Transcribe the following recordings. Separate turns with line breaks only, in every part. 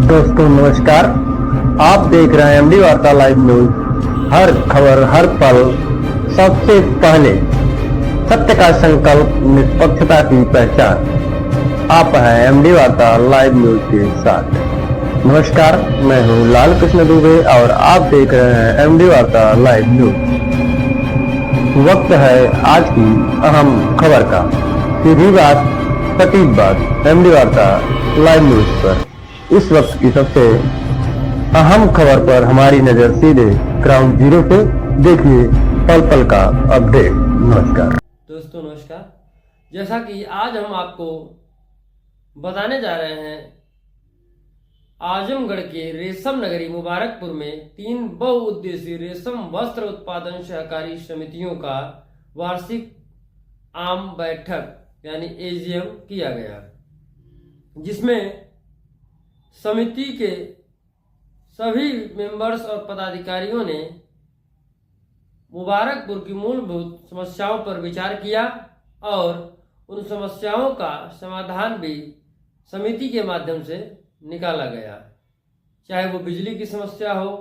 दोस्तों नमस्कार। आप देख रहे हैं एमडी वार्ता लाइव न्यूज। हर खबर हर पल सबसे पहले, सत्य का संकल्प, निष्पक्षता की पहचान। आप हैं एमडी वार्ता लाइव न्यूज के साथ। नमस्कार, मैं हूं लाल कृष्ण दुबे और आप देख रहे हैं एमडी वार्ता लाइव न्यूज। वक्त है आज की अहम खबर का। सीधी बात, सटीक बात, एमडी वार्ता लाइव न्यूज पर। इस वक्त की सबसे अहम खबर पर हमारी नजर सीधे ग्राउंड जीरो पे। देखिए पल पल का अपडेट। नमस्कार
दोस्तों, नमस्कार। जैसा कि आज हम आपको बताने जा रहे हैं, आजमगढ़ के रेशम नगरी मुबारकपुर में 3 बहुउद्देशीय रेशम वस्त्र उत्पादन सहकारी समितियों का वार्षिक आम बैठक यानी एजीएम किया गया, जिसमें समिति के सभी मेंबर्स और पदाधिकारियों ने मुबारकपुर की मूलभूत समस्याओं पर विचार किया और उन समस्याओं का समाधान भी समिति के माध्यम से निकाला गया। चाहे वो बिजली की समस्या हो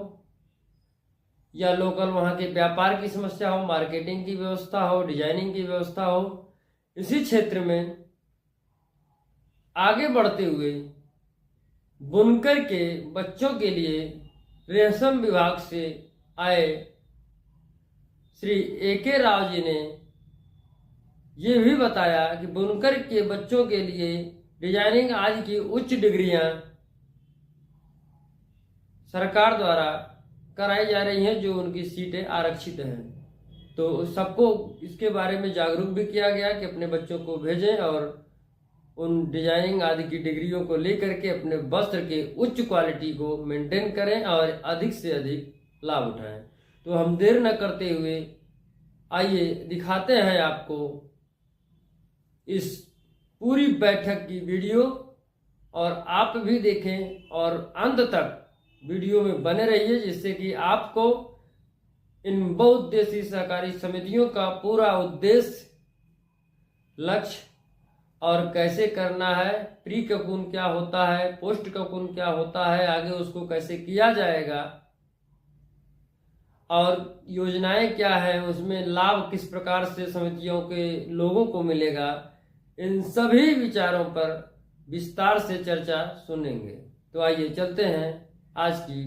या लोकल वहाँ के व्यापार की समस्या हो, मार्केटिंग की व्यवस्था हो, डिजाइनिंग की व्यवस्था हो, इसी क्षेत्र में आगे बढ़ते हुए बुनकर के बच्चों के लिए रेशम विभाग से आए श्री ए.के. राव जी ने ये भी बताया कि बुनकर के बच्चों के लिए डिजाइनिंग आदि की उच्च डिग्रियां सरकार द्वारा कराई जा रही हैं, जो उनकी सीटें आरक्षित हैं। तो सबको इसके बारे में जागरूक भी किया गया कि अपने बच्चों को भेजें और उन डिजाइनिंग आदि की डिग्रियों को लेकर के अपने वस्त्र के उच्च क्वालिटी को मेंटेन करें और अधिक से अधिक लाभ उठाएं। तो हम देर न करते हुए आइए दिखाते हैं आपको इस पूरी बैठक की वीडियो, और आप भी देखें और अंत तक वीडियो में बने रहिए, जिससे कि आपको इन बहुउद्देशीय सहकारी समितियों का पूरा उद्देश्य, लक्ष्य और कैसे करना है, प्री ककून क्या होता है, पोस्ट ककून क्या होता है, आगे उसको कैसे किया जाएगा और योजनाएं क्या है, उसमें लाभ किस प्रकार से समितियों के लोगों को मिलेगा, इन सभी विचारों पर विस्तार से चर्चा सुनेंगे। तो आइए चलते हैं आज की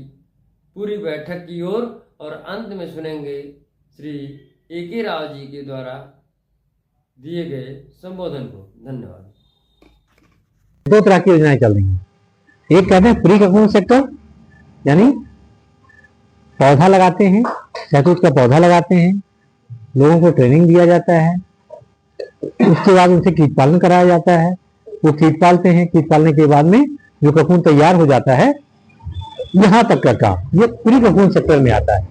पूरी बैठक की ओर और अंत में सुनेंगे श्री ए.के. राव जी के द्वारा दिए गए संबोधन को। धन्यवाद।
2 तरह की योजनाएं चल रही हैं। एक कहते हैं प्री ककून सेक्टर, यानी पौधा लगाते हैं, शहतूत का पौधा लगाते हैं, लोगों को ट्रेनिंग दिया जाता है, उसके बाद उनसे कीट पालन कराया जाता है, वो कीट पालते हैं, कीट पालने के बाद में जो ककून तैयार हो जाता है, यहाँ तक का काम ये प्री ककून सेक्टर में आता है।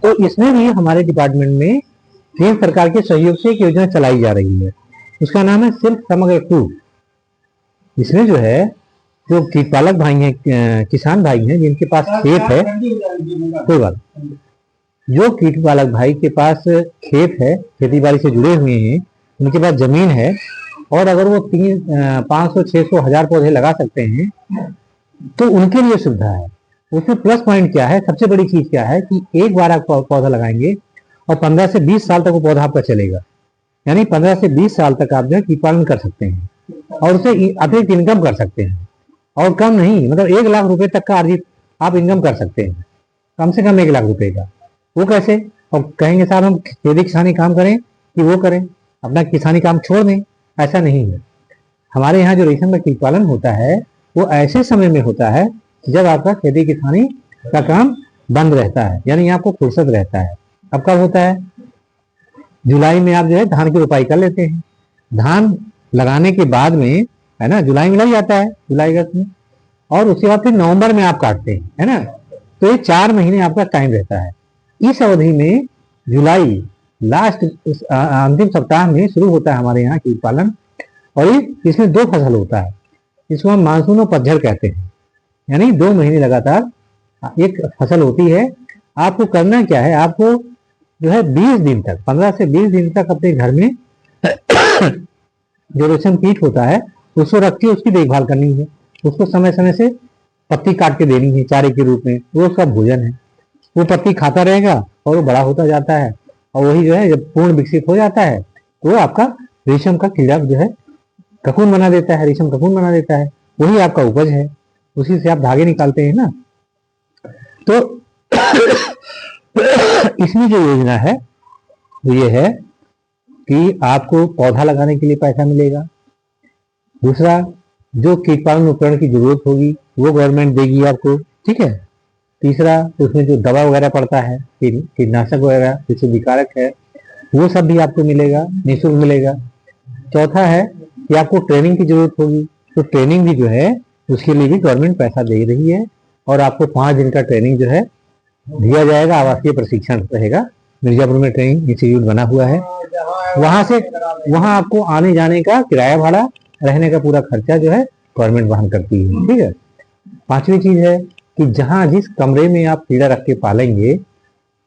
तो इसमें भी हमारे डिपार्टमेंट में केंद्र सरकार के सहयोग से एक योजना चलाई जा रही है, उसका नाम है सिल्क समग्र टू। इसमें जो है, जो कीट पालक भाई हैं, किसान भाई हैं जिनके पास खेत है, कोई बात, जो कीट पालक भाई के पास खेत है, खेती बाड़ी से जुड़े हुए हैं, उनके पास जमीन है और अगर वो 500, 600, 1000 पौधे लगा सकते हैं तो उनके लिए सुविधा है। उसमें प्लस पॉइंट क्या है, सबसे बड़ी चीज क्या है कि एक बार आप पौधा लगाएंगे और 15 से 20 साल तक वो पौधा आपका चलेगा, यानी 15 से 20 साल तक आप जो है कीट पालन कर सकते हैं और उसे अतिरिक्त इनकम कर सकते हैं। और कम नहीं, मतलब 1 लाख रुपए तक का अर्जित आप इनकम कर सकते हैं, कम से कम 1 लाख रुपए का। वो कैसे? और कहेंगे साहब हम खेती किसानी काम करें कि वो करें, अपना किसानी काम छोड़ दें, ऐसा नहीं है। हमारे यहाँ जो रेशम का कीट पालन होता है वो ऐसे समय में होता है जब आपका खेती किसानी का काम बंद रहता है, यानी आपको फुर्सत रहता है। अब कब होता है? जुलाई में आप जो है धान की रोपाई कर लेते हैं, धान लगाने के बाद में, है ना, जुलाई में लग जाता है, जुलाई अगस्त में, और उसके बाद फिर नवंबर में आप काटते हैं, है ना। तो ये 4 महीने आपका टाइम रहता है। इस अवधि में जुलाई लास्ट अंतिम सप्ताह में शुरू होता है हमारे यहाँ कीट पालन, और इसमें 2 फसल होता है। इसको हम मानसून और पतझड़ कहते हैं, यानी 2 महीने लगातार एक फसल होती है। आपको करना क्या है, आपको जो है 20 दिन तक, 15 से 20 दिन तक अपने घर में जो रेशम कीट होता है उसको रख के उसकी देखभाल करनी है। उसको समय समय से पत्ती काट के देनी है चारे के रूप में, वो उसका भोजन है। वो पत्ती खाता रहेगा और वो बड़ा होता जाता है, और वही जो है जब पूर्ण विकसित हो जाता है तो वो आपका रेशम का कीड़ा जो है ककून बना देता है, रेशम ककून बना देता है, वही आपका उपज है, उसी से आप धागे निकालते हैं ना। तो इसमें जो योजना है वो ये है कि आपको पौधा लगाने के लिए पैसा मिलेगा। दूसरा, जो कीट पालन उपकरण की जरूरत होगी वो गवर्नमेंट देगी आपको, ठीक है। तीसरा, उसमें जो दवा वगैरह पड़ता है, कीटनाशक वगैरह जैसे विकारक है, वो सब भी आपको मिलेगा, निःशुल्क मिलेगा। चौथा है कि आपको ट्रेनिंग की जरूरत होगी, तो ट्रेनिंग भी जो है उसके लिए भी गवर्नमेंट पैसा दे रही है, और आपको 5 दिन का ट्रेनिंग जो है दिया जाएगा। आवासीय प्रशिक्षण रहेगा, मिर्जापुर में ट्रेनिंग इंस्टीट्यूट बना हुआ है। वहां आपको आने जाने का किराया भाड़ा, रहने का पूरा खर्चा जो है गवर्नमेंट वहन करती है, ठीक है। पांचवी चीज है कि जहां जिस कमरे में आप कीड़ा रख के पालेंगे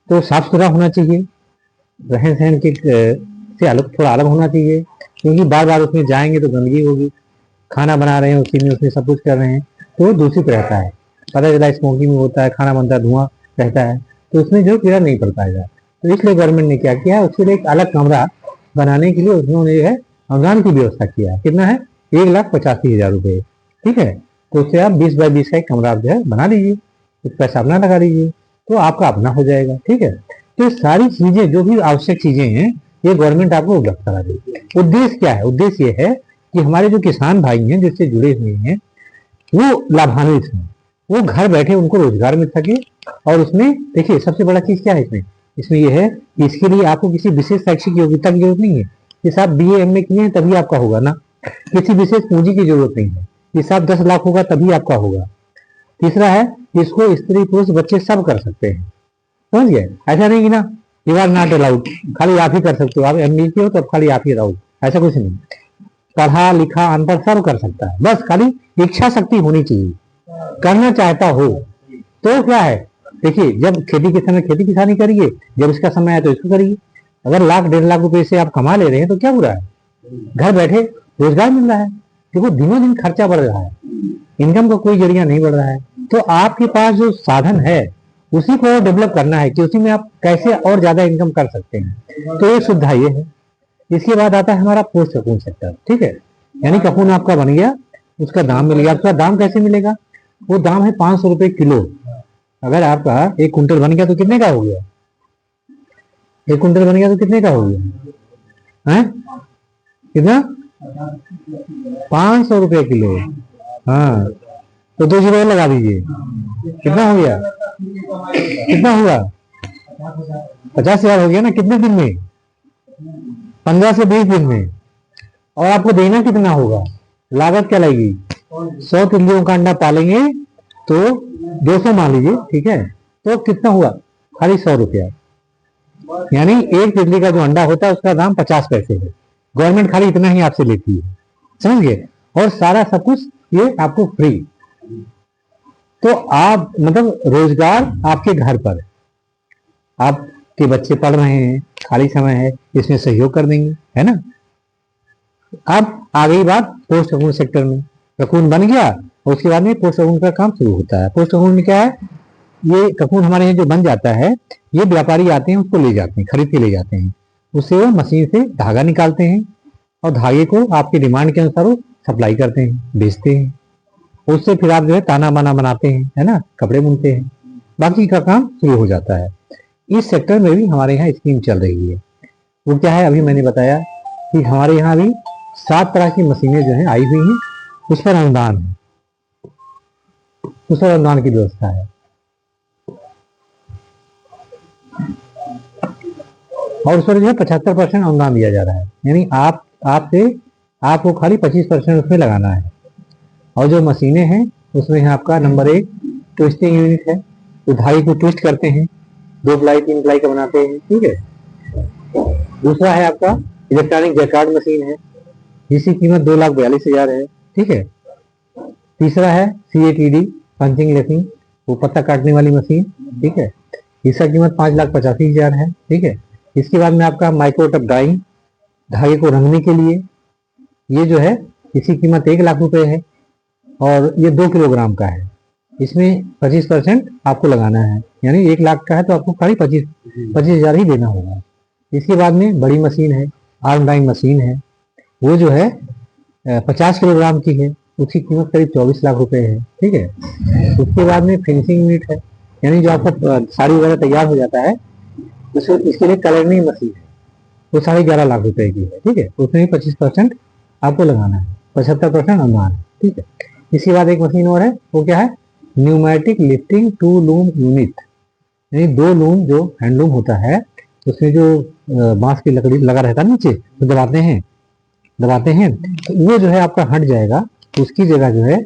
तो साफ सुथरा होना चाहिए, रहन सहन के से अलग, थोड़ा अलग होना चाहिए, क्योंकि बार बार उसमें जाएंगे तो गंदगी होगी। खाना बना रहे हैं उसी में, उसमें सब कुछ कर रहे हैं तो दूषित रहता है, पता चला स्मोकिंग में होता है, खाना बनता है, धुआं रहता है, तो उसमें जो कीड़ा नहीं पड़ पाएगा। तो इसलिए गवर्नमेंट ने क्या किया, उसके लिए एक अलग कमरा बनाने के लिए उन्होंने जो है अनुदान की व्यवस्था किया है। कितना है? 1,85,000 रुपये, ठीक है। तो उससे आप 20 बाई 20 का एक कमरा आप जो है बना लीजिए, कुछ पैसा अपना लगा लीजिए, तो आपका अपना हो जाएगा, ठीक है। तो ये सारी चीजें जो भी आवश्यक चीजें हैं ये गवर्नमेंट आपको उपलब्ध करा देगी। उद्देश्य क्या है? उद्देश्य ये है कि हमारे जो किसान भाई हैं जिससे जुड़े हुए हैं वो लाभान्वित हैं, वो घर बैठे उनको रोजगार मिल सके। और उसमें देखिए सबसे बड़ा चीज क्या है इसमें ये है कि इसके लिए आपको किसी विशेष शैक्षिक योग्यता की जरूरत नहीं है। जैसे आप BA MA किए हैं तभी आपका होगा ना, किसी विशेष पूंजी की जरूरत नहीं है। जैसे आप 10 लाख होगा तभी आपका होगा। तीसरा है इसको स्त्री पुरुष बच्चे सब कर सकते हैं, समझ गए? ऐसा नहीं कि ना यू आर नॉट अलाउड, खाली आप ही कर सकते हो, आप MBA के हो तो खाली आप ही अलाउड, ऐसा कुछ नहीं। पढ़ा लिखा अनपढ़ सब कर सकता है, बस खाली इच्छा शक्ति होनी चाहिए, करना चाहता हो तो क्या है। देखिए जब खेती के समय खेती किसानी करिए, जब इसका समय आए तो इसको करिए। अगर 1,00,000 1.5 लाख रुपए से आप कमा ले रहे हैं तो क्या बुरा है, घर बैठे रोजगार मिल रहा है। देखो दिनों दिन खर्चा बढ़ रहा है, इनकम का कोई जरिया नहीं बढ़ रहा है, तो आपके पास जो साधन है उसी को डेवलप करना है कि उसी में आप कैसे और ज्यादा इनकम कर सकते हैं। तो ये सुविधा ये है। इसके बाद आता है हमारा पोस्ट कपून सेक्टर, ठीक है। यानी कपून आपका बन गया, उसका दाम मिल गया। उसका दाम कैसे मिलेगा? वो दाम है 500 रुपए किलो। अगर आपका 1 कुंटल बन गया तो कितने का हो गया? 1 कुंटल बन गया तो कितने का हो गया है? कितना? 500 रुपए किलो। हाँ तो 2 जीरो लगा दीजिए, कितना हो गया? कितना हुआ? 50,000 हो गया ना। कितने दिन में? 15 से 20 दिन में। और आपको देना कितना होगा? लागत क्या लगेगी? 100 तितलियों का अंडा पालेंगे तो 200 मान लीजिए, ठीक है। तो कितना हुआ? खाली 100 रुपया। यानी एक तितली का जो अंडा होता है उसका दाम 50 पैसे है। गवर्नमेंट खाली इतना ही आपसे लेती है, समझ गए? और सारा सब कुछ ये आपको फ्री। तो आप मतलब रोजगार आपके घर पर, आपके बच्चे पढ़ रहे हैं, खाली समय है, इसमें सहयोग कर देंगे, है ना। अब आ गई बात पोस्ट कपून सेक्टर में। कपून बन गया और उसके बाद में पोस्ट कपून का काम शुरू होता है। पोस्ट कपून में क्या है? ये कपून हमारे यहाँ जो बन जाता है, ये व्यापारी आते हैं उसको ले जाते हैं, खरीद के ले जाते हैं। उससे वो मशीन से धागा निकालते हैं और धागे को आपकी डिमांड के अनुसार वो सप्लाई करते हैं, बेचते हैं। उससे फिर आप जो है ताना बाना बनाते हैं, है ना, कपड़े बुनते हैं, बाकी का काम शुरू हो जाता है। इस सेक्टर में भी हमारे यहाँ स्कीम चल रही है। वो क्या है? अभी मैंने बताया कि हमारे यहाँ भी 7 तरह की मशीनें जो है आई हुई हैं, उस पर अनुदान है, उस पर अनुदान की व्यवस्था है। और उस पर जो है 75% अनुदान दिया जा रहा है। यानी आपको खाली 25% उसमें लगाना है। और जो मशीनें हैं उसमें है आपका नंबर 1 ट्विस्टिंग यूनिट है, तो धागे को ट्विस्ट करते हैं, 2 प्लाई 3 प्लाई का बनाते हैं, ठीक है। दूसरा है आपका इलेक्ट्रॉनिक जैकार्ड मशीन है, जिसकी कीमत 2,42,000 है, ठीक है। तीसरा है CATD पंचिंग लेसिंग, वो पत्ता काटने वाली मशीन, ठीक है। इसका कीमत 5,85,000 है, ठीक है। इसके बाद में आपका माइक्रोटप डाइंग, धागे को रंगने के लिए, ये जो है इसकी कीमत 1 लाख रुपए है और ये 2 किलोग्राम का है। इसमें 25% आपको लगाना है, यानी 1 लाख का है तो आपको खाली 25,000 ही देना होगा। इसके बाद में बड़ी मशीन है, आर्म डाइंग मशीन है, वो जो है 50 किलोग्राम की है, उसकी कीमत करीब 24 लाख रुपए है। ठीक है। उसके बाद में फिनिशिंग यूनिट है, यानी जो आपका साड़ी वगैरह तैयार हो जाता है इसके लिए कलरिंग मशीन है, वो 11.5 लाख रुपए की है। ठीक है। उसमें भी 25% आपको लगाना है, 75% अनुदान है। ठीक है। इसके बाद एक मशीन और है, वो क्या है, pneumatic lifting two loom unit, यानी 2 लूम जो हैंडलूम होता है उसमें जो बांस की लकड़ी लगा रहता है नीचे, तो दबाते हैं तो वो जो है आपका हट जाएगा, उसकी जगह जो है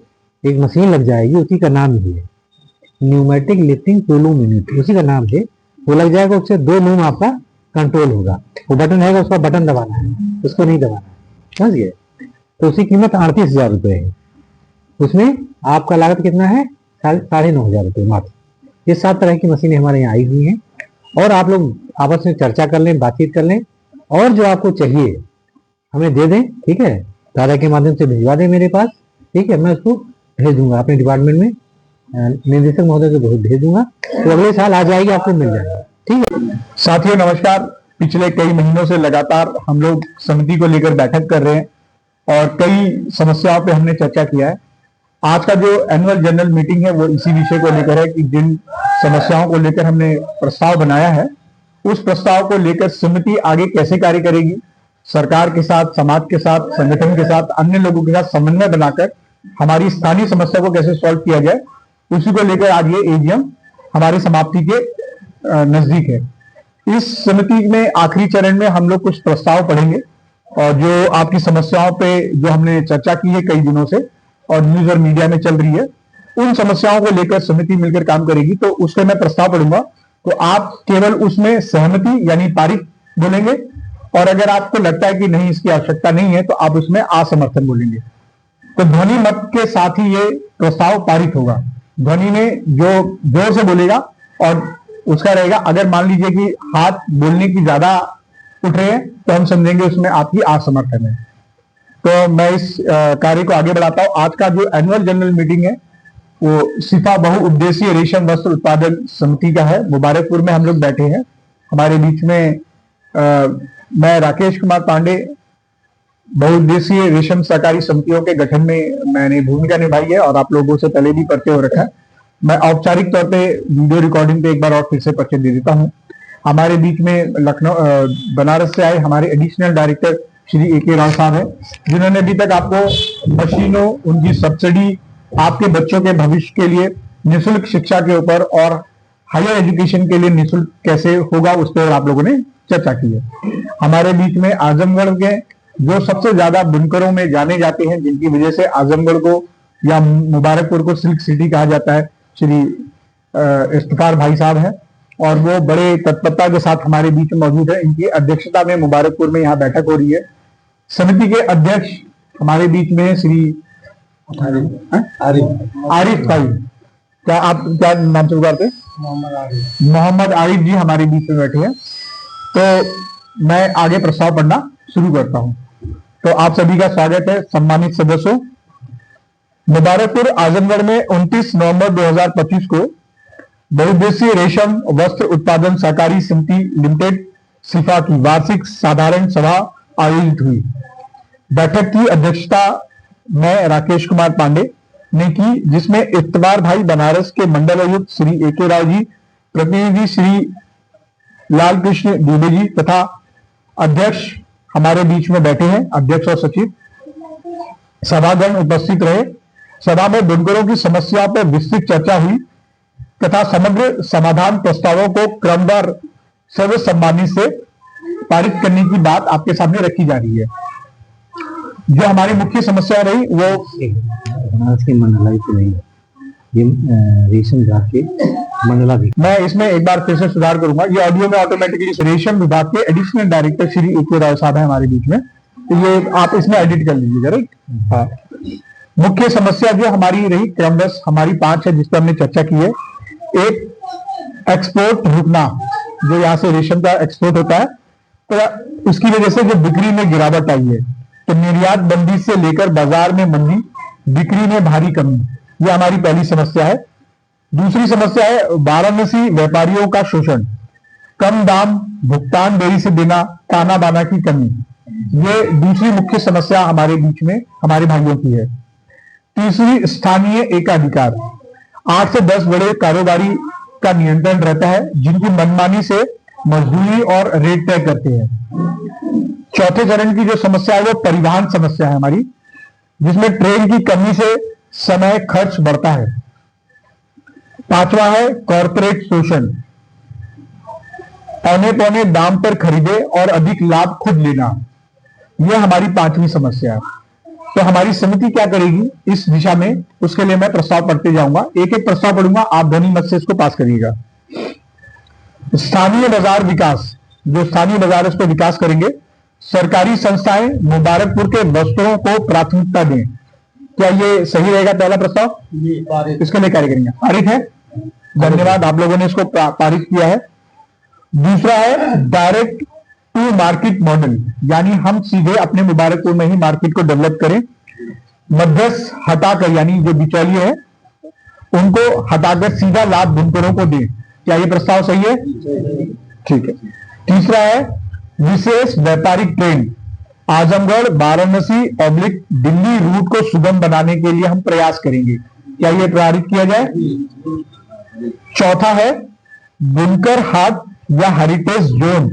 एक मशीन लग जाएगी, उसी का नाम ही है pneumatic lifting two loom unit, उसी का नाम है। वो लग जाएगा, उससे 2 लूम आपका कंट्रोल होगा। वो बटन है, उसका बटन दबाना है, उसको नहीं दबाना है, समझ गए। तो उसकी कीमत 38,000 रुपये है। उसमें आपका लागत कितना है, 9,500 रुपये मात्र। ये 7 तरह की मशीनें हमारे यहाँ आई हुई हैं, और आप लोग आपस में चर्चा कर लें, बातचीत कर लें, और जो आपको चाहिए हमें दे दें। ठीक है। दादा के माध्यम से भिजवा दें मेरे पास। ठीक है। मैं उसको भेज दूंगा अपने डिपार्टमेंट में, निदेशक महोदय को भेज दूंगा, तो अगले साल आ जाएगी, आपको मिल जाएगा। ठीक है।
साथियों नमस्कार। पिछले कई महीनों से लगातार हम लोग समिति को लेकर बैठक कर रहे हैं और कई समस्याओं पे हमने चर्चा किया है। आज का जो एनुअल जनरल मीटिंग है वो इसी विषय को लेकर है कि जिन समस्याओं को लेकर हमने प्रस्ताव बनाया है, उस प्रस्ताव को लेकर समिति आगे कैसे कार्य करेगी, सरकार के साथ, समाज के साथ, संगठन के साथ, अन्य लोगों के साथ समन्वय बनाकर हमारी स्थानीय समस्या को कैसे सॉल्व किया जाए, उसी को लेकर आज ये एजीएम हमारी समाप्ति के नजदीक है। इस समिति में आखिरी चरण में हम लोग कुछ प्रस्ताव पढ़ेंगे, और जो आपकी समस्याओं पे जो हमने चर्चा की है कई दिनों से और न्यूज और मीडिया में चल रही है, उन समस्याओं को लेकर समिति मिलकर काम करेगी। तो उसमें मैं प्रस्ताव पढ़ूंगा, तो आप केवल उसमें सहमति यानी पारित बोलेंगे, और अगर आपको लगता है कि नहीं, इसकी आवश्यकता नहीं है, तो आप उसमें असमर्थन बोलेंगे। तो ध्वनि मत के साथ ही ये प्रस्ताव पारित होगा। ध्वनि में जो जोर से बोलेगा और उसका रहेगा। अगर मान लीजिए कि हाथ बोलने की ज्यादा उठ रहे हैं, तो हम समझेंगे उसमें आपकी असमर्थन है। तो मैं इस कार्य को आगे बढ़ाता हूं। आज का जो एनुअल जनरल मीटिंग है वो सिफा बहुउद्देशीय रेशम वस्त्र उत्पादन समिति का है। मुबारकपुर में हम लोग बैठे हैं। हमारे बीच में मैं राकेश कुमार पांडे, बहुउद्देशीय रेशम सहकारी समितियों के गठन में मैंने भूमिका निभाई है और आप लोगों से पहले भी परिचय हो रखा है। मैं औपचारिक तौर पे वीडियो रिकॉर्डिंग पे एक बार और फिर से परिचय दे देता हूँ। हमारे बीच में लखनऊ बनारस से आए हमारे additional director Shri A K. Rao sahab हैं, जिन्होंने अभी तक आपको मशीनों, उनकी सब्सिडी, आपके बच्चों के भविष्य के लिए निःशुल्क शिक्षा के ऊपर और हायर एजुकेशन के लिए निःशुल्क कैसे होगा उस पर आप लोगों ने चर्चा की है। हमारे बीच में आजमगढ़ के जो सबसे ज्यादा बुनकरों में जाने जाते हैं, जिनकी वजह से आजमगढ़ को या मुबारकपुर को सिल्क सिटी कहा जाता है, श्री इफ्तिकार भाई साहब हैं, और वो बड़े तत्परता के साथ हमारे बीच में मौजूद है। इनकी अध्यक्षता में मुबारकपुर में यहाँ बैठक हो रही है। समिति के अध्यक्ष हमारे बीच में श्री आरिफ भाई, क्या नाम से पुकारते हैं? मोहम्मद आरिफ जी हमारे बीच में बैठे हैं। तो मैं आगे प्रस्ताव पढ़ना शुरू करता हूं। तो आप सभी का स्वागत है सम्मानित सदस्यों। मुबारकपुर आजमगढ़ में 29 नवंबर 2025 को बहुउद्देशीय रेशम वस्त्र उत्पादन सहकारी समिति लिमिटेड सिफा की वार्षिक साधारण सभा आयोजित हुई। बैठक की अध्यक्षता मैं राकेश कुमार पांडे ने की, जिसमें इफ्तिकार भाई बनारस के मंडल आयुक्त श्री ए.के. राव जी, प्रतिनिधि श्री लाल कृष्ण दुबे जी तथा अध्यक्ष हमारे बीच में बैठे हैं, अध्यक्ष और सचिव। सभागण उपस्थित रहे। सभा में बुनकरों की समस्या पर विस्तृत चर्चा हुई तथा समग्र समाधान प्रस्तावों को क्रमवार सर्वसम्मति से पारित करने की बात आपके सामने रखी जा रही है। जो हमारी मुख्य समस्या रही वो
बनारस के मंडला की नहीं, ये रेशम विभाग के मंडला भी।
मैं इसमें एक बार फिर से सुधार करूंगा। ये ऑडियो में ऑटोमेटिकली रेशम विभाग के additional director Shri A K. Rao sahab है हमारे बीच में, तो ये आप इसमें एडिट कर लीजिएगा। राइट। हाँ। मुख्य समस्या जो हमारी रही क्रमवश हमारी 5 है, जिस पर हमने चर्चा की है। एक, एक्सपोर्ट रुकना, जो यहाँ से रेशम का एक्सपोर्ट होता है, तो उसकी वजह से जो बिक्री में गिरावट आई है। तो निर्यात बंदी से लेकर बाजार में मंदी, बिक्री में भारी कमी, ये हमारी पहली समस्या है। दूसरी समस्या है वाराणसी व्यापारियों का शोषण, कम दाम, भुगतान देरी से देना, ताना बाना की कमी। ये दूसरी मुख्य समस्या हमारे बीच में हमारे भाइयों की है। तीसरी स्थानीय एकाधिकार, 8 से 10 बड़े कारोबारी का नियंत्रण रहता है जिनकी मनमानी से मजदूरी और रेट तय करते हैं। चौथे चरण की जो समस्या है वो परिवहन समस्या है हमारी, जिसमें ट्रेन की कमी से समय खर्च बढ़ता है। पांचवा है कॉरपोरेट शोषण, औने पौने दाम पर खरीदे और अधिक लाभ खुद लेना। यह हमारी पांचवी समस्या है। तो हमारी समिति क्या करेगी इस दिशा में, उसके लिए मैं प्रस्ताव पढ़ते जाऊंगा, एक एक प्रस्ताव पढ़ूंगा, आप ध्वनि मत से इसको पास करिएगा। स्थानीय बाजार विकास, जो स्थानीय बाजार है उस पर विकास करेंगे। सरकारी संस्थाएं मुबारकपुर के वस्त्रों को प्राथमिकता दें। क्या ये सही रहेगा पहला प्रस्ताव? इसके लिए कार्य करेंगे। पारित है, धन्यवाद, आप लोगों ने इसको पारित किया है। दूसरा है डायरेक्ट टू मार्केट मॉडल, यानी हम सीधे अपने मुबारकपुर में ही मार्केट को डेवलप करें, मध्यस्थ हटाकर, यानी जो बिचौलिए हैं उनको हटाकर सीधा लाभ बुनकरों को दें। क्या ये प्रस्ताव सही है? ठीक है। तीसरा है विशेष व्यापारिक train, Azamgarh Varanasi oblique Delhi route को सुगम बनाने के लिए हम प्रयास करेंगे। क्या ये पारित किया जाए? चौथा है बुनकर हाट या हेरिटेज जोन,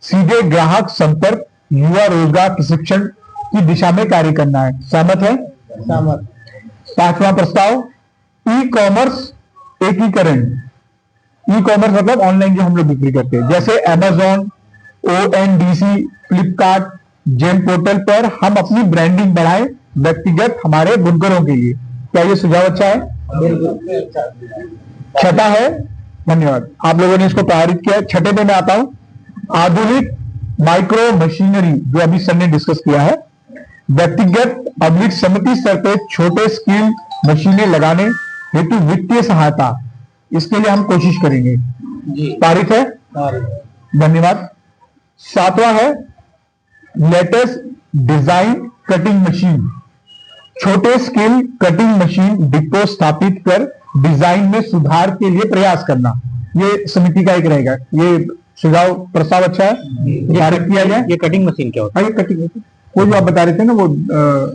सीधे ग्राहक संपर्क, युवा रोजगार प्रशिक्षण की दिशा में कार्य करना है। सहमत है? सहमत। पांचवा प्रस्ताव ई कॉमर्स एकीकरण। ई कॉमर्स मतलब ऑनलाइन जो हम लोग बिक्री करते हैं, जैसे Amazon, ONDC, Flipkart, GeM portal पर हम अपनी ब्रांडिंग बढ़ाएं व्यक्तिगत हमारे बुनकरों के लिए। क्या ये सुझाव अच्छा है? छठा है, धन्यवाद, आप लोगों ने इसको पारित किया। छठे पे मैं आता हूं, आधुनिक माइक्रो मशीनरी, जो अभी सर ने डिस्कस किया है। व्यक्तिगत अब्लिक समिति स्तर पर छोटे स्केल मशीनें लगाने हेतु वित्तीय सहायता, इसके लिए हम कोशिश करेंगे। पारित है, धन्यवाद। सातवां है लेटेस्ट डिजाइन कटिंग मशीन, छोटे स्केल कटिंग मशीन डिपो स्थापित कर डिजाइन में सुधार के लिए प्रयास करना। ये समिति का एक रहेगा। ये सुझाव प्रस्ताव अच्छा है, पारित किया जाए।
ये कटिंग मशीन क्या होता है?
ये कटिंग मशीन वो जो आप बता रहे थे ना, वो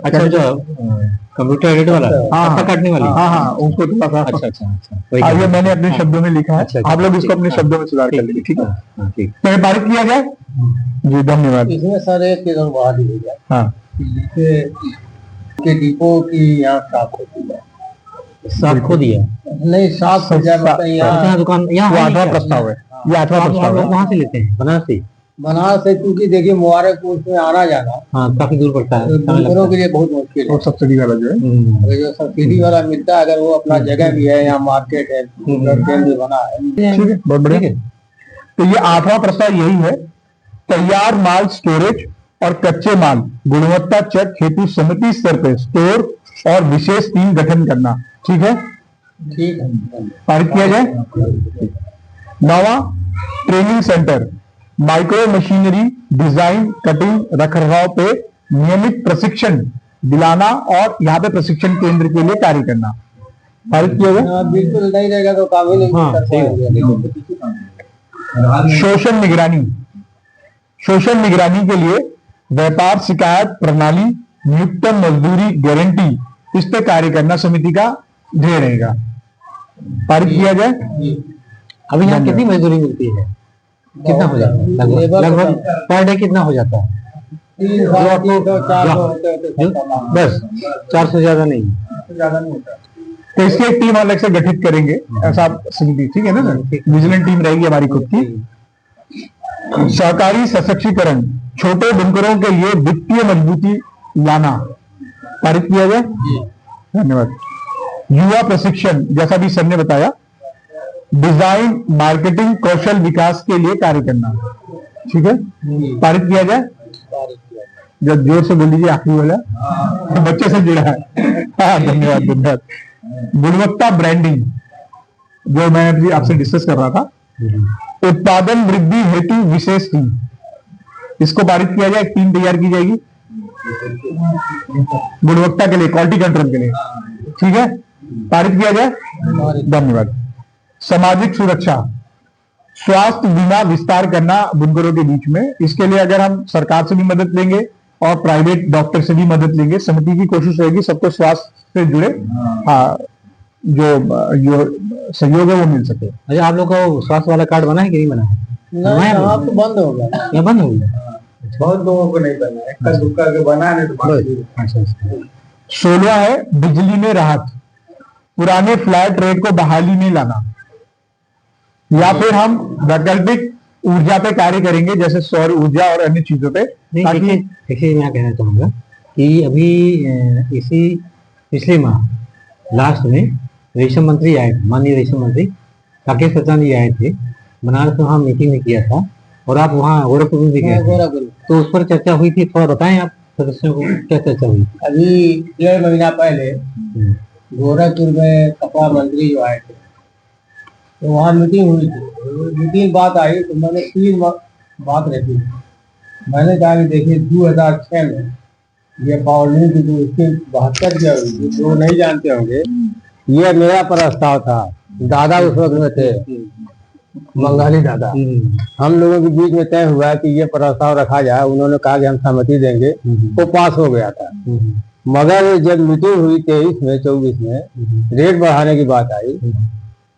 अच्छा, जो कंप्यूटर एडिट वाला,
हाँ,
काटने वाली।
हाँ, उसको थोड़ा सा अच्छा, ये मैंने अपने शब्दों में लिखा है। आप लोग इसको अपने शब्दों में सुधार कर लीजिए। ठीक है, ठीक। तो ये पारित किया जाए जी, धन्यवाद।
इसमें सर एक चीज और बढ़ा दी जाए,
हाँ,
के डिपो की यहाँ साफ होती है,
साफ खो दिया
नहीं साफ हो जाए यहाँ
दुकान,
वो
यहाँ
आठवां प्रस्ताव है, ये आठवां प्रस्ताव है।
वहाँ से लेते हैं, बनारस से।
बनारस से, क्योंकि देखिए मुबारकपुर में आना जाना
हाँ, काफी दूर पड़ता है,
तो बुनकरों के लिए बहुत मुश्किल है।
और सब्सिडी वाला जो है,
अगर जो सब्सिडी वाला मिलता है, अगर वो अपना जगह भी है, यहाँ मार्केट है, केंद्र बना है।
ठीक है, बहुत बढ़िया। तो ये आठवां प्रस्ताव यही है, तैयार माल स्टोरेज और कच्चे माल गुणवत्ता चेक हेतु समिति स्तर पर स्टोर और विशेष टीम गठन करना। ठीक है,
ठीक है,
पारित किया जाए। नौवां training centre, micro machinery design cutting रखरखाव पे नियमित प्रशिक्षण दिलाना और यहाँ पे प्रशिक्षण केंद्र के लिए कार्य करना। पारित किया जाए।
हाँ, बिल्कुल नहीं रहेगा तो काम ही नहीं कर पाएंगे।
शोषण निगरानी, शोषण निगरानी के लिए व्यापार शिकायत प्रणाली, न्यूनतम मजदूरी गारंटी, इस पे कार्य करना समिति का ध्येय रहेगा। पारित किया जाए।
अभी यहाँ कितनी मजदूरी मिलती है? कितना हो जाता है लगभग पर डे? कितना हो जाता है? 10, 400 से ज्यादा नहीं।
तो इसकी एक टीम अलग से गठित करेंगे, ऐसा समिति, ठीक है ना सर? विजिलेंट टीम रहेगी हमारी खुद की। सहकारी सशक्तिकरण, छोटे बुनकरों के लिए वित्तीय मजबूती लाना। पारित किया जाए। धन्यवाद। युवा प्रशिक्षण, जैसा भी सर ने बताया, डिजाइन मार्केटिंग कौशल विकास के लिए कार्य करना। ठीक है, पारित किया जाए। जब जोर से बोल लीजिए, आखिरी वाला बच्चे से जुड़ा है। हाँ, धन्यवाद, धन्यवाद। गुणवत्ता ब्रांडिंग, जो मैं अभी आपसे डिस्कस कर रहा था, उत्पादन वृद्धि हेतु विशेष टीम, इसको पारित किया जाए। एक टीम तैयार की जाएगी गुणवत्ता के लिए, क्वालिटी कंट्रोल के लिए। ठीक है, पारित किया जाए। धन्यवाद। सामाजिक सुरक्षा, स्वास्थ्य बीमा विस्तार करना बुनकरों के बीच में, इसके लिए अगर हम सरकार से भी मदद लेंगे और प्राइवेट डॉक्टर से भी मदद लेंगे, समिति की कोशिश रहेगी सबको स्वास्थ्य से जुड़े जो सहयोग है वो मिल सके।
अच्छा, आप लोग का स्वास्थ्य वाला कार्ड बना है कि नहीं बना है?
यहाँ तो बंद हो गया,
या बंद हो गया?
बहुत लोगों को नहीं बना है, इक्का दुक्का के बना नहीं तो
अच्छा।
16 है बिजली में राहत, पुराने फ्लैट रेट को बहाली में लाना, या फिर हम वैकल्पिक ऊर्जा पे कार्य करेंगे जैसे सौर ऊर्जा और अन्य चीजों पे।
देखिए मैं कहना चाहूंगा कि अभी इसी पिछले माह लास्ट में रेशम मंत्री आए थे, माननीय रेशम मंत्री राकेश प्रसाद जी आए थे, बनारस में वहाँ मीटिंग में किया था और आप वहाँ गोरखपुर में भी गए थे, तो उस पर चर्चा हुई थी। थोड़ा बताएं आप सदस्यों को क्या चर्चा हुई?
अभी 1.5 महीना पहले गोरखपुर में कपड़ा मंत्री जो आए थे तो वहाँ मीटिंग हुई थी। मीटिंग बात आई तो मैंने 3 बात रखी। मैंने कहा कि देखिए 2006 में ये पावरलूम की जो उसकी 72 की हुई थी, जो नहीं जानते होंगे, ये मेरा प्रस्ताव था। दादा उस वक्त में थे, बंगाली दादा। हम लोगों के बीच में तय हुआ कि ये प्रस्ताव रखा जाए। उन्होंने कहा कि हम सहमति देंगे, वो पास हो गया था। मगर जब मीटिंग हुई 23 में 24 में रेट बढ़ाने की बात आई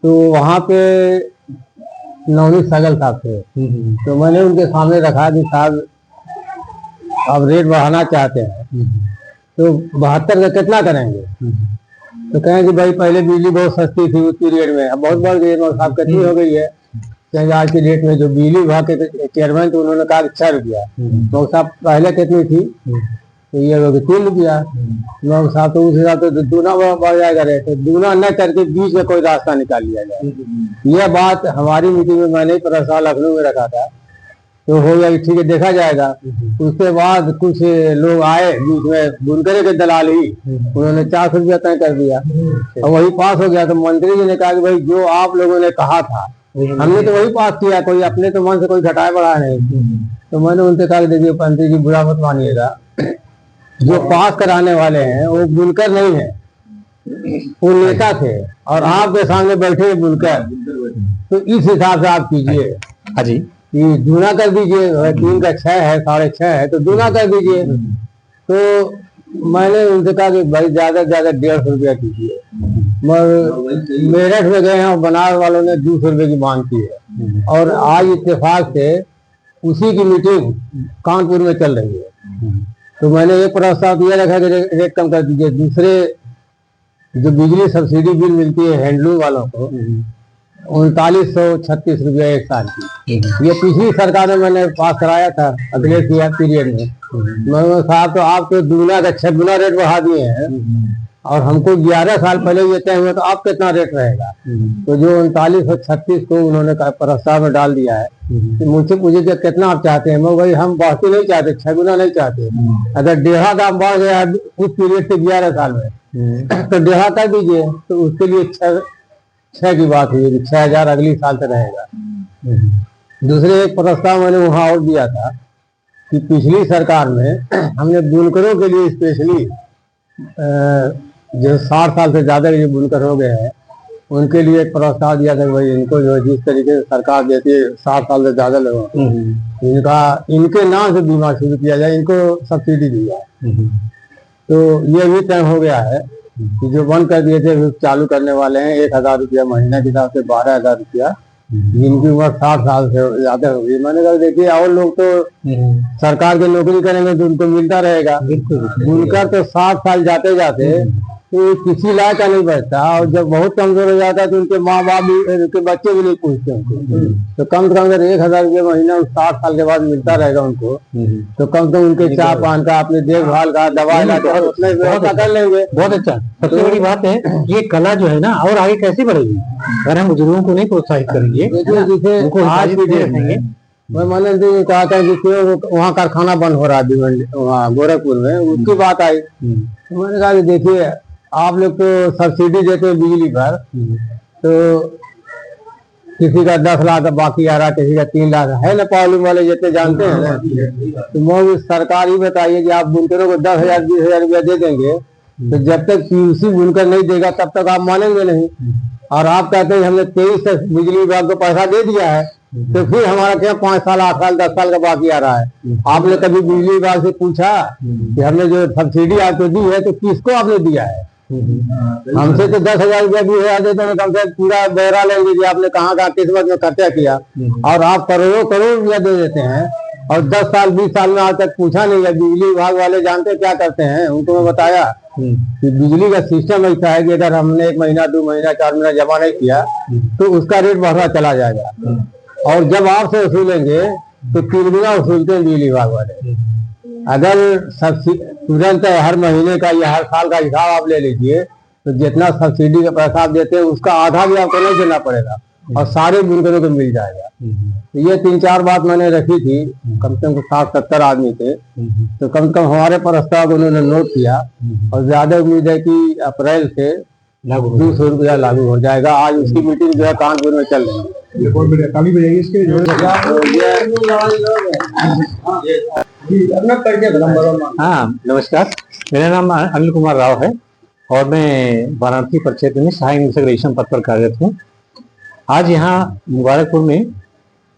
तो वहाँ पे नवनीत सहगल साहब थे, तो मैंने उनके सामने रखा कि साहब आप रेट बढ़ाना चाहते हैं तो 72 का कितना करेंगे? तो कहें कि भाई पहले बिजली बहुत सस्ती थी उस पीरियड में, अब बहुत बढ़ गई है, साहब कितनी हो गई है? कहेंगे आज की डेट में जो बिजली विभाग के चेयरमैन थे उन्होंने कहा 6 रुपया। तो साहब पहले कितनी थी? तो ये होगी 3 रुपया। लोग साहब तो उस हिसाब से दूना बढ़ जाएगा रेट, दूना न करके बीच में कोई रास्ता निकाल लिया जाए। यह बात हमारी मीटिंग में मैंने प्रस्ताव लखनऊ में रखा था, तो हो गया ठीक है देखा जाएगा। उसके बाद कुछ लोग आए बीच में, बुनकरे के दलाल ही, उन्होंने 400 रुपया तय कर दिया और वही पास हो गया। तो मंत्री जी ने कहा कि भाई जो आप लोगों ने कहा था हमने तो वही पास किया, कोई अपने तो मन से कोई घटाया बढ़ाया नहीं। तो मैंने उनसे कहा कि देखिए मंत्री जी बुरा मत मानिएगा, जो पास कराने वाले हैं वो बुनकर नहीं है, वो नेता थे और आपके सामने बैठे बुनकर, तो इस हिसाब से आप कीजिए।
हाँ जी,
ये दूना कर दीजिए, 3 का 6 है, 6.5 है, तो दूना कर दीजिए। तो मैंने उनसे कहा कि भाई ज्यादा से ज्यादा 150 रुपया कीजिए। मगर मेरठ में गए हैं और बनारस वालों ने 200 रुपये की मांग की है और आज इत्तेफाक से उसी की मीटिंग कानपुर में चल रही है। तो मैंने एक प्रस्ताव दिया रखा कि रेट कम कर दीजिए। दूसरे जो बिजली सब्सिडी बिल मिलती है हैंडलूम वालों को 3936 रुपया 1 साल की, ये पिछली सरकार में मैंने पास कराया था अगले पीरियड में। मैं साहब तो आप तो दूना का 6 गुना रेट बढ़ा दिए हैं और हमको 11 साल पहले ये तय हुआ, तो आप कितना रेट रहेगा? तो जो 3936 को उन्होंने प्रस्ताव में डाल दिया है, तो मुझसे पूछे कि कितना आप चाहते हैं? मैं भाई हम बढ़ती नहीं चाहते, 6 गुना नहीं चाहते। अगर 1.5 दाम बढ़ गया उस पीरियड से 11 साल में तो 1.5 कर दीजिए। तो उसके लिए 6 की बात हुई, 6000 अगली साल तक रहेगा। दूसरे एक प्रस्ताव मैंने वहाँ और दिया था कि पिछली सरकार में हमने बुनकरों के लिए स्पेशली जो 60 साल से ज्यादा जो बुनकर हो गए हैं उनके लिए एक प्रस्ताव दिया था कि भाई इनको जो जिस तरीके से सरकार देती है 60 साल से ज्यादा लोगों को इनके नाम से बीमा शुरू किया जाए, इनको सब्सिडी दी जाए। तो ये भी तय हो गया है कि जो बंद कर दिए थे चालू करने वाले हैं 1000 रुपया महीना के हिसाब से 12000 रुपया, जिनकी उम्र 60 साल से ज्यादा होगी। मैंने कहा देखिए और लोग तो सरकार की नौकरी करेंगे तो उनको मिलता रहेगा, बुनकर तो 60 साल जाते जाते तो किसी लायक का नहीं बचता और जब बहुत कमजोर हो जाता है तो उनके माँ बाप भी, उनके बच्चे भी नहीं पूछते उनको। तो कम से कम अगर 1000 रुपया महीना 60 साल के बाद मिलता रहेगा उनको, तो कम से कम उनके चाह पान का, अपने देखभाल का, दवा इलाज का उतना व्यवस्था कर लेंगे।
बहुत अच्छा। सबसे बड़ी बात है ये कला जो है ना और आगे कैसे बढ़ेगी अगर हम बुजुर्गों को नहीं प्रोत्साहित करेंगे।
जिसे आज भी देखेंगे, मैं मैंने कहा था कि वहाँ कारखाना बंद हो रहा है वहाँ गोरखपुर में, उसकी बात आई। तो मैंने कहा कि देखिए आप लोग तो सब्सिडी देते हैं बिजली पर, तो किसी का 10 लाख बाकी आ रहा, किसी का 3 लाख है ना, पावरलूम वाले जितने जानते हैं। तो मैं सरकार ही बताइए कि आप बुनकरों को 10,000 20,000 रुपया दे देंगे
तो जब तक पीयूसी बुनकर नहीं देगा तब तक आप मानेंगे नहीं। और आप कहते हैं हमने 23 से बिजली विभाग को पैसा दे दिया है, तो फिर हमारा क्या 5 साल 8 साल 10 साल का बाकी आ रहा है। आपने कभी बिजली विभाग से पूछा कि हमने जो सब्सिडी आपको दी है तो किसको आपने दिया है? हमसे तो 10,000 रुपया भी है देते हैं, कम से पूरा ब्यौरा लेंगे कि आपने कहाँ कहाँ किस वक्त में खर्चा किया, और आप करोड़ों करोड़ रुपया दे देते हैं और 10 साल 20 साल में आज तक पूछा नहीं है। बिजली विभाग वाले जानते क्या करते हैं, उनको मैं बताया कि बिजली का सिस्टम ऐसा है कि अगर हमने 1 महीना 2 महीना 4 महीना जमा नहीं किया तो उसका रेट बढ़ता चला जाएगा, और जब आपसे वसूलेंगे तो 3 गुना वसूलते हैं बिजली विभाग वाले। अगर तुरंत हर महीने का या हर साल का हिसाब आप ले लीजिए तो जितना सब्सिडी का पैसा आप देते हैं उसका आधा भी आपको नहीं देना पड़ेगा और सारे बुनकरों को मिल जाएगा। तो ये 3-4 बात मैंने रखी थी, कम से कम 60-70 आदमी थे, तो कम से कम हमारे प्रस्ताव को उन्होंने नोट किया और ज्यादा उम्मीद है कि अप्रैल से 200 रुपया लागू हो जाएगा। आज उसकी मीटिंग जो है कानपुर में चल रही है।
हाँ नमस्कार, मेरा नाम अनिल कुमार राव है और मैं वाराणसी परिक्षेत्र में सहायक निरीक्षक रेशम पद पर कार्यरत हूँ। आज यहाँ मुबारकपुर में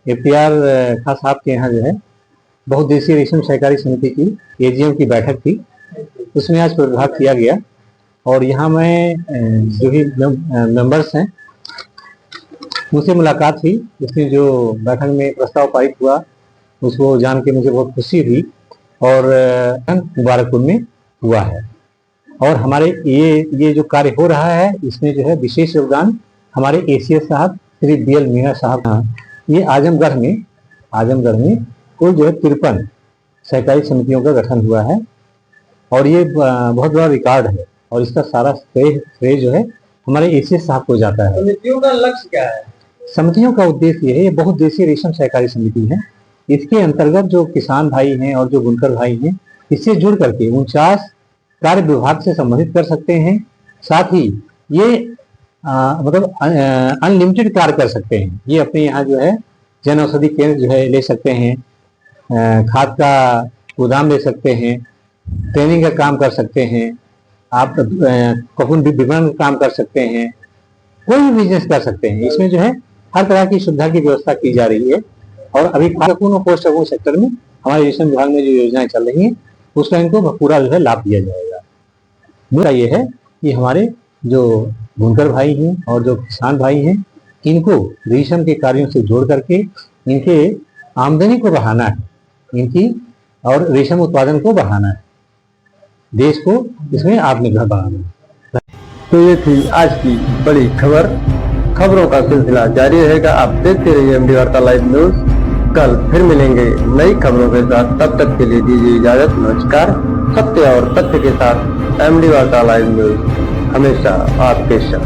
APR खान साहब के यहाँ जो है बहुउद्देशीय रेशम सहकारी समिति की AGM की बैठक थी, उसमें आज प्रतिभाग किया गया और यहाँ मैं जो भी मेंबर्स हैं उनसे मुलाकात हुई। उसमें जो बैठक में प्रस्ताव पारित हुआ उसको जान के मुझे बहुत खुशी हुई और मुबारकपुर में हुआ है। और हमारे ये जो कार्य हो रहा है इसमें जो है विशेष योगदान हमारे ACS साहब श्री BL मीणा साहब। ये आजमगढ़ में कुल जो है 53 सहकारी समितियों का गठन हुआ है और ये बहुत बड़ा रिकॉर्ड है और इसका सारा श्रेय जो है हमारे ACS साहब को जाता है।
समितियों का लक्ष्य क्या है?
समितियों का उद्देश्य ये है, ये बहुउद्देशीय रेशम सहकारी समिति है। इसके अंतर्गत जो किसान भाई हैं और जो बुनकर भाई हैं इससे जुड़ करके 49 कार्य विभाग से संबंधित कर सकते हैं। साथ ही ये मतलब अनलिमिटेड कार्य कर सकते हैं। ये अपने यहाँ जो है जन औषधि केंद्र जो है ले सकते हैं, खाद का गोदाम ले सकते हैं, ट्रेनिंग का काम कर सकते हैं, आप कपून विपणन का काम कर सकते हैं, कोई भी बिजनेस कर सकते हैं। इसमें जो है हर तरह की सुविधा की व्यवस्था की जा रही है और अभी कपून और पोस्ट कपून सेक्टर में हमारे रेशम विभाग में जो योजनाएं चल रही हैं उसका इनको पूरा जो है लाभ दिया जाएगा। मुद्दा ये है कि हमारे जो बुनकर भाई हैं और जो किसान भाई हैं इनको रेशम के कार्यों से जोड़ करके इनके आमदनी को बढ़ाना है, इनकी और रेशम उत्पादन को बढ़ाना है, देश को इसमें आत्मनिर्भर बनाना है।
तो ये थी आज की बड़ी खबर। खबरों का सिलसिला जारी रहेगा। आप देखते रहिए MD वार्ता लाइव न्यूज। कल फिर मिलेंगे नई खबरों के साथ, तब तक के लिए दीजिए इजाजत। नमस्कार। सत्य और तथ्य के साथ MD वार्ता लाइव न्यूज हमेशा आपके साथ।